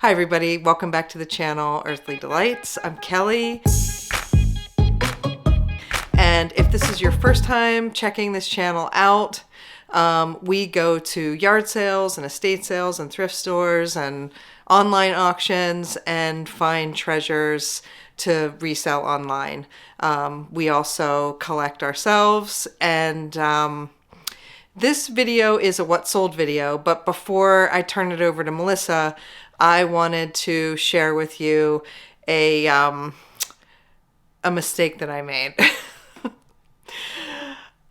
Hi everybody, welcome back to the channel Earthly Delights. I'm Kelly. And if this is your first time checking this channel out, we go to yard sales and estate sales and thrift stores and online auctions and find treasures to resell online. We also collect ourselves, and this video is a what sold video, but before I turn it over to Melissa, I wanted to share with you a mistake that I made.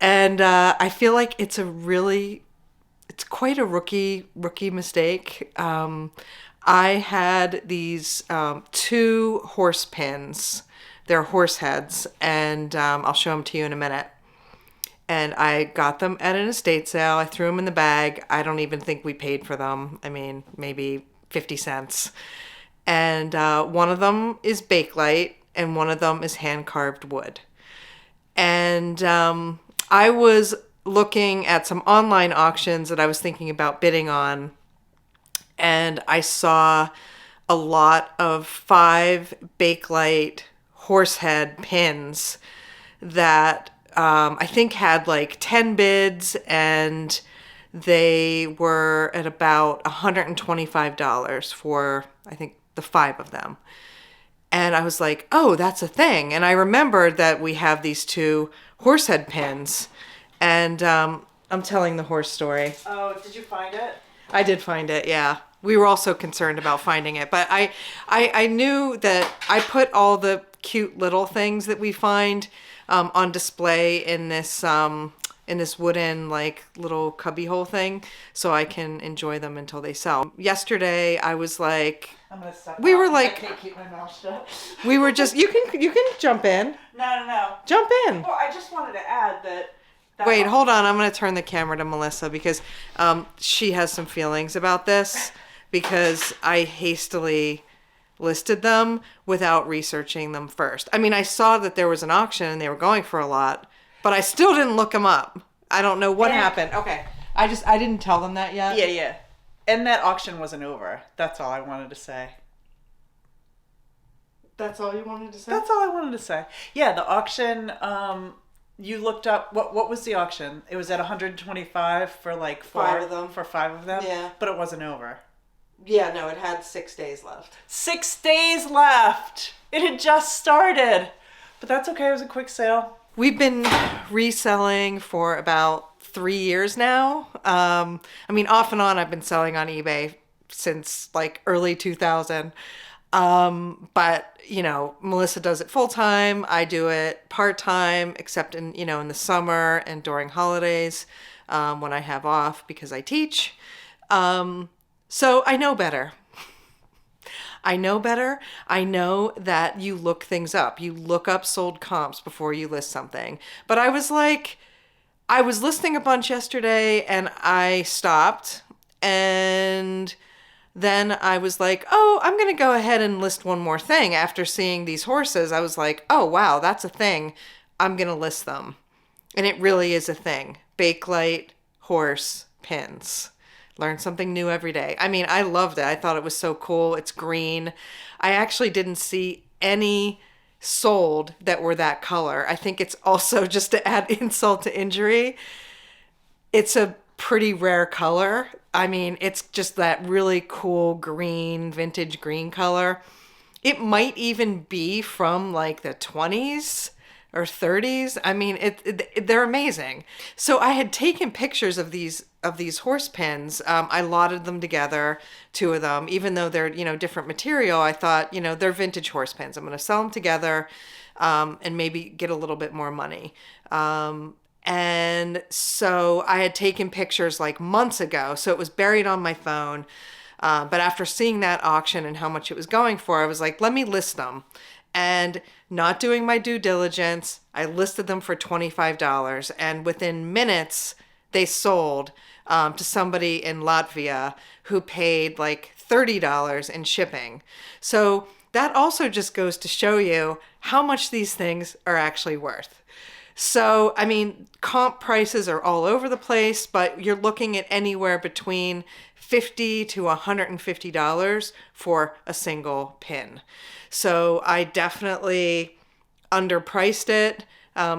And I feel like it's quite a rookie mistake. I had these two horse pins. They're horse heads, and I'll show them to you in a minute. And I got them at an estate sale. I threw them in the bag. I don't even think we paid for them. I mean, maybe 50 cents. And one of them is Bakelite, and one of them is hand-carved wood. And I was looking at some online auctions that I was thinking about bidding on, and I saw a lot of 5 Bakelite horsehead pins that I think had like 10 bids, and they were at about $125 for, I think, the 5 of them. And I was like, oh, that's a thing. And I remembered that we have these 2 horsehead pins. And I'm telling the horse story. Oh, did you find it? I did find it, yeah. We were also concerned about finding it. But I knew that I put all the cute little things that we find on display in this wooden like little cubbyhole thing, so I can enjoy them until they sell. Yesterday I was like, I'm gonna step we out. were like, I can't keep my mouth shut. we were just, you can jump in. No. Jump in. Well, I just wanted to add that. Wait, hold on. I'm going to turn the camera to Melissa because she has some feelings about this because I hastily listed them without researching them first. I mean, I saw that there was an auction and they were going for a lot, but I still didn't look them up. I don't know what happened. Okay. I didn't tell them that yet. Yeah. And that auction wasn't over. That's all I wanted to say. That's all you wanted to say? That's all I wanted to say. Yeah, the auction, you looked up, what was the auction? It was at 125 for like 5 of them. For 5 of them? Yeah. But it wasn't over. Yeah, no, it had 6 days left. 6 days left! It had just started. But that's okay, it was a quick sale. We've been reselling for about 3 years now. I mean, off and on, I've been selling on eBay since like early 2000. But you know, Melissa does it full time. I do it part time, except in the summer and during holidays, when I have off because I teach. So I know better. I know better. I know that you look things up. You look up sold comps before you list something. But I was listing a bunch yesterday and I stopped, and then I was like, oh, I'm going to go ahead and list one more thing. After seeing these horses, I was like, oh, wow, that's a thing. I'm going to list them. And it really is a thing. Bakelite horse pins. Learn something new every day. I mean, I loved it. I thought it was so cool. It's green. I actually didn't see any sold that were that color. I think it's also, just to add insult to injury, it's a pretty rare color. I mean, it's just that really cool green, vintage green color. It might even be from like the 20s or 30s. I mean, they're amazing. So I had taken pictures of these horse pins. I lotted them together, 2 of them, even though they're, different material. I thought, they're vintage horse pins. I'm going to sell them together, and maybe get a little bit more money. And so I had taken pictures like months ago, so it was buried on my phone. But after seeing that auction and how much it was going for, I was like, let me list them. And not doing my due diligence, I listed them for $25. And within minutes, they sold to somebody in Latvia who paid like $30 in shipping. So that also just goes to show you how much these things are actually worth. So, I mean, comp prices are all over the place, but you're looking at anywhere between $50 to $150 for a single pin. So I definitely underpriced it.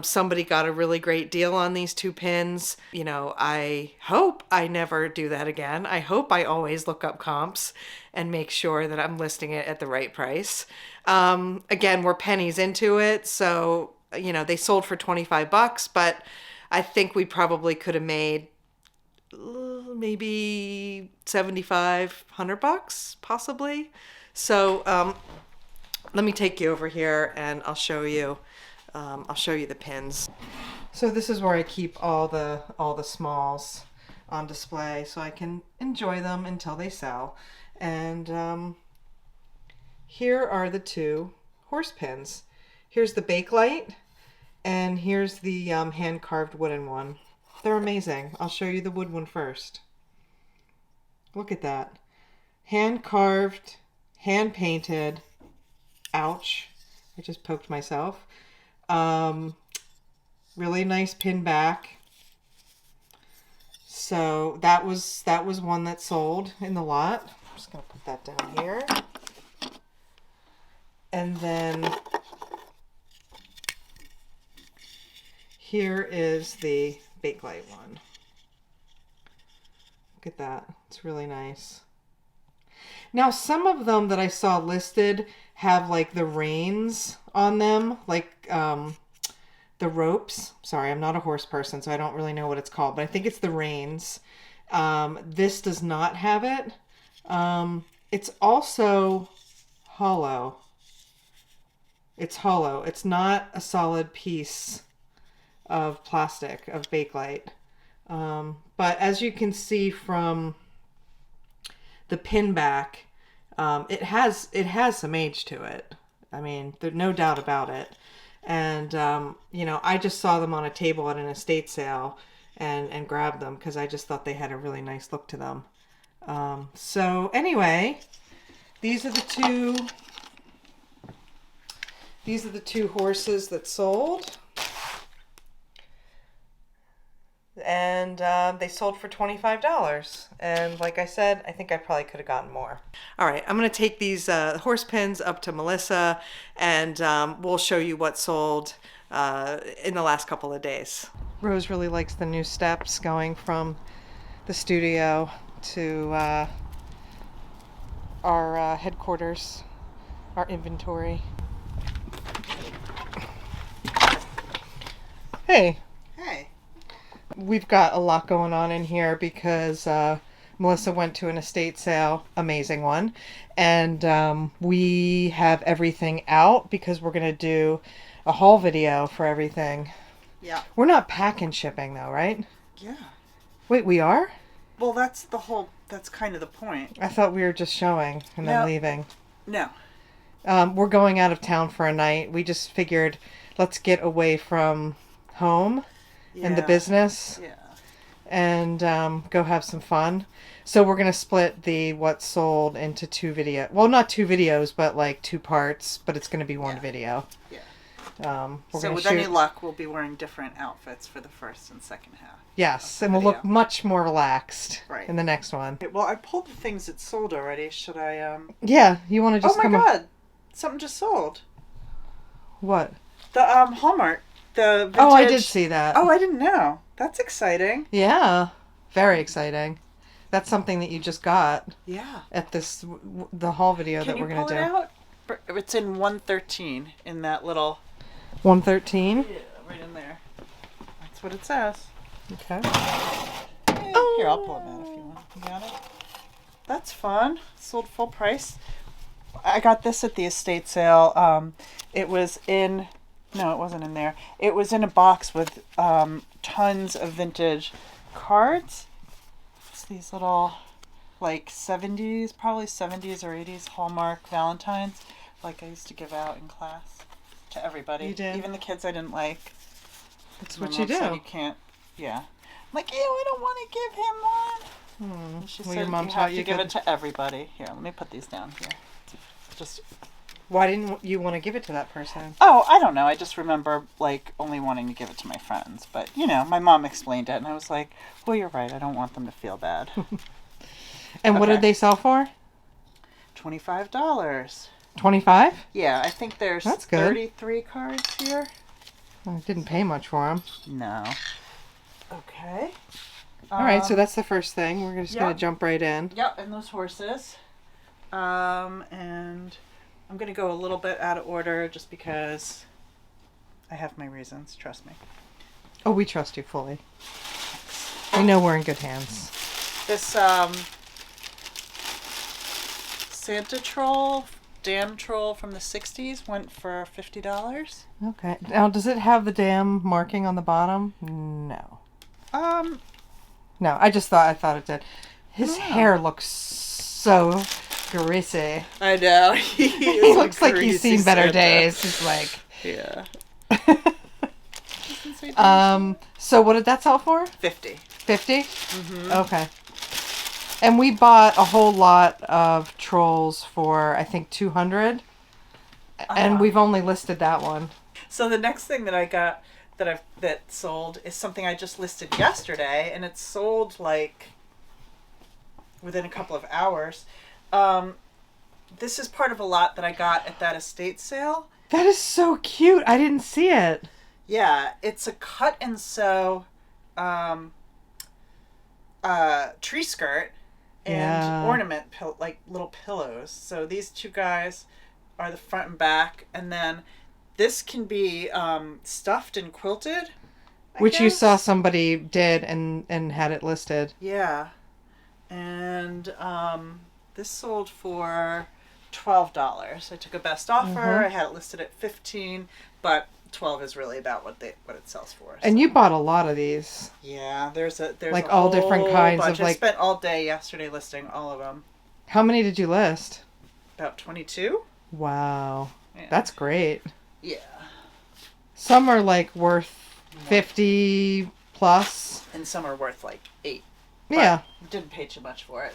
Somebody got a really great deal on these 2 pins. You know, I hope I never do that again. I hope I always look up comps and make sure that I'm listing it at the right price. Again, we're pennies into it, so you know, they sold for 25 bucks, but I think we probably could have made maybe 75, 100 bucks possibly. So let me take you over here and I'll show you the pins. So this is where I keep all the smalls on display so I can enjoy them until they sell. And here are the 2 horse pins. Here's the Bakelite and here's the hand-carved wooden one. They're amazing. I'll show you the wood one first. Look at that. Hand-carved, hand-painted. Ouch. I just poked myself. Really nice pin back. So that was one that sold in the lot. I'm just going to put that down here. And then here is the Bakelite one. Look at that. It's really nice. Now, some of them that I saw listed have like the reins on them, like the ropes. Sorry, I'm not a horse person, so I don't really know what it's called, but I think it's the reins. This does not have it. It's also hollow. It's hollow. It's not a solid piece of plastic, of Bakelite. But as you can see from the pin back, it has some age to it. I mean, there's no doubt about it. And, you know, I just saw them on a table at an estate sale and grabbed them because I just thought they had a really nice look to them. So anyway, these are the two horses that sold. And they sold for $25. And like I said, I think I probably could have gotten more. All right, I'm going to take these horse pins up to Melissa, and we'll show you what sold in the last couple of days. Rose really likes the new steps going from the studio to our headquarters, our inventory. Hey. Hey. We've got a lot going on in here because Melissa went to an estate sale, amazing one, and we have everything out because we're going to do a haul video for everything. Yeah. We're not packing shipping though, right? Yeah. Wait, we are? Well, that's kind of the point. I thought we were just showing and then leaving. No. We're going out of town for a night. We just figured let's get away from home and the business and go have some fun. So we're going to split the what sold into 2 videos. Well, not 2 videos, but like 2 parts, but it's going to be one video. Yeah. So with any luck, we'll be wearing different outfits for the first and second half. Yes, and we'll look much more relaxed in the next one. Okay, well, I pulled the things that sold already. Should I, Yeah, you want to just come... Oh my God! Something just sold. What? The, Hallmark. The vintage... Oh, I did see that. Oh, I didn't know. That's exciting. Yeah, very exciting. That's something that you just got. Yeah. At the haul video that we're going to do. Can you pull it out? It's in 113 in that little... 113? Yeah, right in there. That's what it says. Okay. Here, I'll pull it out if you want. You got it? That's fun. Sold full price. I got this at the estate sale. It was in... No, it wasn't in there. It was in a box with tons of vintage cards. It's these little, like, 70s, probably 70s or 80s Hallmark Valentines, like I used to give out in class to everybody. You did? Even the kids I didn't like. That's what you do. You can't, yeah. I'm like, ew, I don't want to give him one. She said, your mom you taught have you to give it to everybody. Here, let me put these down here. Just... Why didn't you want to give it to that person? Oh, I don't know. I just remember, like, only wanting to give it to my friends. But, you know, my mom explained it, and I was like, well, you're right. I don't want them to feel bad. And what did Okay. they sell for? $25. 25? Yeah, I think there's That's good. 33 cards here. I didn't pay much for them. No. Okay. All right, so that's the first thing. We're just going Yep. to jump right in. Yep, and those horses. And I'm going to go a little bit out of order just because I have my reasons. Trust me. Oh, we trust you fully. We know we're in good hands. This Santa troll, dam troll from the 60s went for $50. Okay. Now, does it have the damn marking on the bottom? No. No, I thought it did. His hair looks so greasy. I know. He looks like he's seen better days. He's like... Yeah. So what did that sell for? 50. 50? Mm-hmm. Okay. And we bought a whole lot of trolls for, I think, 200. And we've only listed that one. So the next thing that I got that sold is something I just listed yesterday, and it sold like within a couple of hours. This is part of a lot that I got at that estate sale. That is so cute. I didn't see it. Yeah, it's a cut and sew tree skirt and ornament like little pillows. So these two guys are the front and back, and then this can be stuffed and quilted, Which you saw somebody did and had it listed. Yeah. And this sold for $12. I took a best offer. I had it listed at $15, but 12 is really about what it sells for. So. And you bought a lot of these. Yeah, there's like a all different whole kinds bunch. of like. I spent all day yesterday listing all of them. How many did you list? About 22. Wow, Yeah. that's great. Yeah. Some are like worth 50 plus. And some are worth like 8. Yeah. Didn't pay too much for it.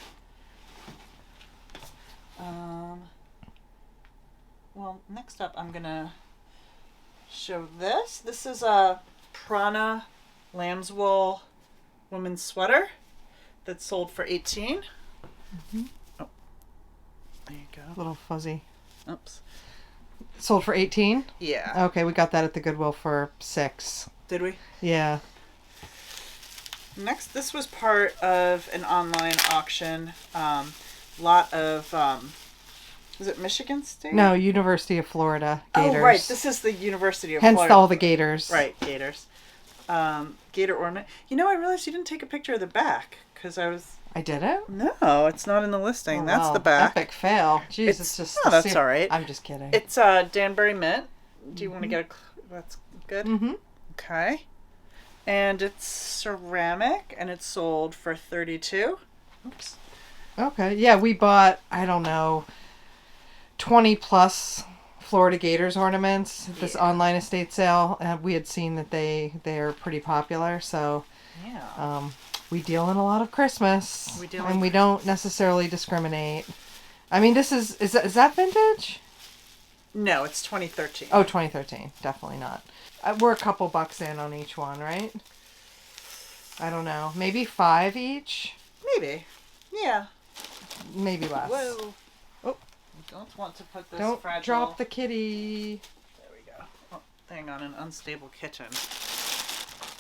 Well, next up I'm gonna show this. This is a Prana lamb's wool women's sweater that sold for $18. Mm-hmm. Oh, there you go. A little fuzzy. Oops. Sold for 18? Yeah. Okay, we got that at the Goodwill for 6. Did we? Yeah. Next, this was part of an online auction. Lot of, is it Michigan State? No, University of Florida Gators. Oh, right. This is the University of Hence Florida. all the gators. Right, gators. Gator ornament. You know, I realized you didn't take a picture of the back because I was... I did it? No, it's not in the listing. Oh, That's wow. the back. Epic fail. Jeez, it's just... No, that's all right. I'm just kidding. It's Danbury Mint. Do you want to get a... That's good? Mm-hmm. Okay. And it's ceramic, and it's sold for $32. Oops. Okay. Yeah, we bought, I don't know, 20 plus Florida Gators ornaments at this online estate sale. We had seen that they're pretty popular, so Yeah. we deal in a lot of Christmas. We deal and in we don't necessarily discriminate. I mean, this is that vintage? No, it's 2013. Oh, 2013. Definitely not. We're a couple bucks in on each one, right? I don't know. Maybe 5 each? Maybe. Yeah. Maybe less. Whoa. Oh. Don't want to put this Don't fragile... drop the kitty. There we go. Oh, thing on an unstable kitchen.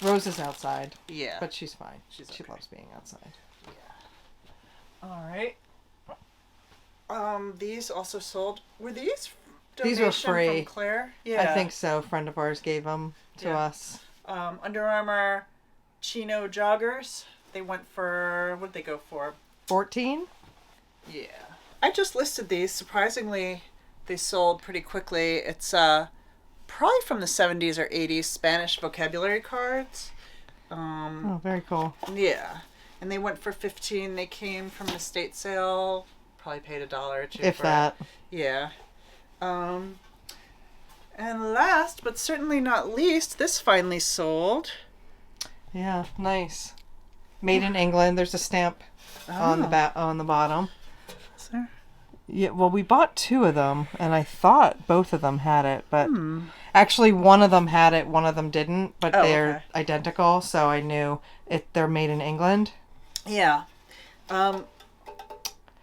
Rose is outside. Yeah. But she's fine. She okay. loves being outside. Yeah. All right. These also sold. Were these? These were free. From Claire. Yeah. I think so. A friend of ours gave them to us. Under Armour chino joggers. They went for, what did they go for? 14? Yeah. I just listed these. Surprisingly, they sold pretty quickly. It's probably from the 70s or 80s Spanish vocabulary cards. Oh, very cool. Yeah. And they went for 15. They came from an estate sale. Probably paid $1 or $2 If for that. it. Yeah. And last, but certainly not least, this finally sold. Yeah, nice. Made in England. There's a stamp on the bottom. Is there? Yeah, well, we bought 2 of them, and I thought both of them had it, but actually one of them had it, one of them didn't, but they're identical, so I knew they're made in England. Yeah.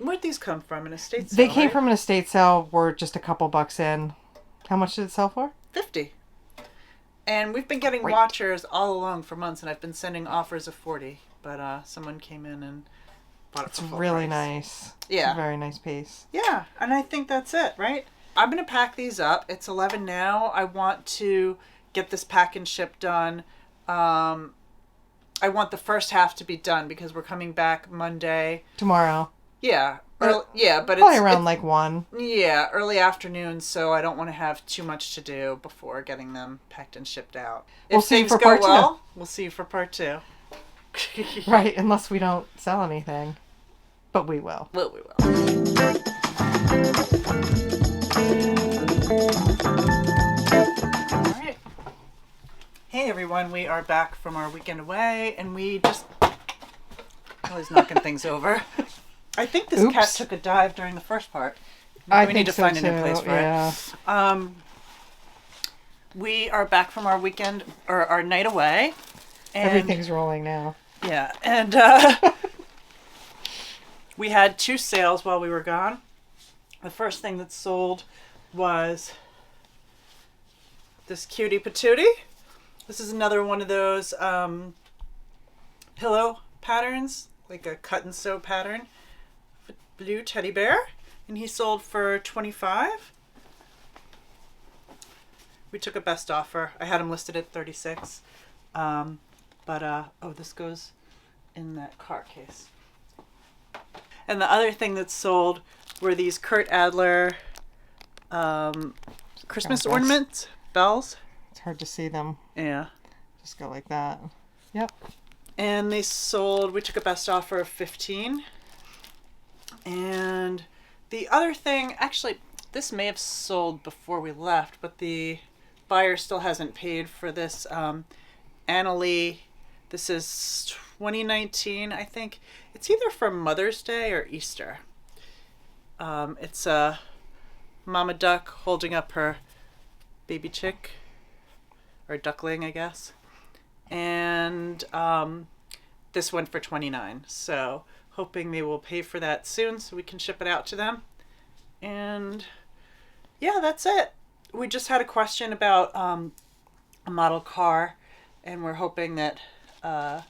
Where'd these come from? An estate sale, They came right? from an estate sale. We're just a couple bucks in. How much did it sell for? 50. And we've been getting Great. watchers all along for months, and I've been sending offers of 40. But someone came in and bought it It's for full really price. nice. Yeah. It's a very nice piece. Yeah, and I think that's it, right? I'm going to pack these up. It's 11 now. I want to get this pack and ship done. I want the first half to be done because we're coming back Monday. Tomorrow. Yeah. But Probably it's around like 1. yeah, early afternoon, so I don't want to have too much to do before getting them packed and shipped out. We'll If see you things for go part two. well, we'll see you for part 2. Right, unless we don't sell anything. But we will. Well, we will. All right. Hey everyone, we are back from our weekend away, and we just always knocking things over. I think this cat Oops. took a dive during the first part. I We think need to so find a new too, place for yeah. it. We are back from our weekend or our night away. And, Everything's rolling now. yeah, and we had 2 sales while we were gone. The first thing that sold was this cutie patootie. This is another one of those pillow patterns, like a cut and sew pattern. Blue teddy bear, and he sold for $25. We took a best offer. I had him listed at $36. This goes in that car case. And the other thing that sold were these Kurt Adler Christmas bells. ornaments, bells. It's hard to see them. Yeah. Just go like that. Yep. And they sold, we took a best offer of $15. And the other thing, actually, this may have sold before we left, but the buyer still hasn't paid for this Annalee. This is 2019, I think. It's either for Mother's Day or Easter. It's a mama duck holding up her baby chick, or duckling, I guess. And this went for $29. So hoping they will pay for that soon so we can ship it out to them. And yeah, that's it. We just had a question about a model car, and we're hoping that that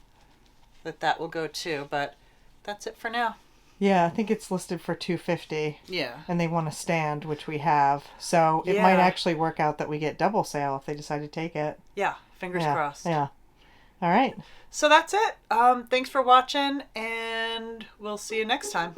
will go too. But that's it for now. Yeah, I think it's listed for $250. Yeah. And they want a stand, which we have. So it might Yeah. actually work out that we get double sale if they decide to take it. Yeah. Fingers Yeah. crossed. Yeah. All right. So that's it. Thanks for watching, and we'll see you next time.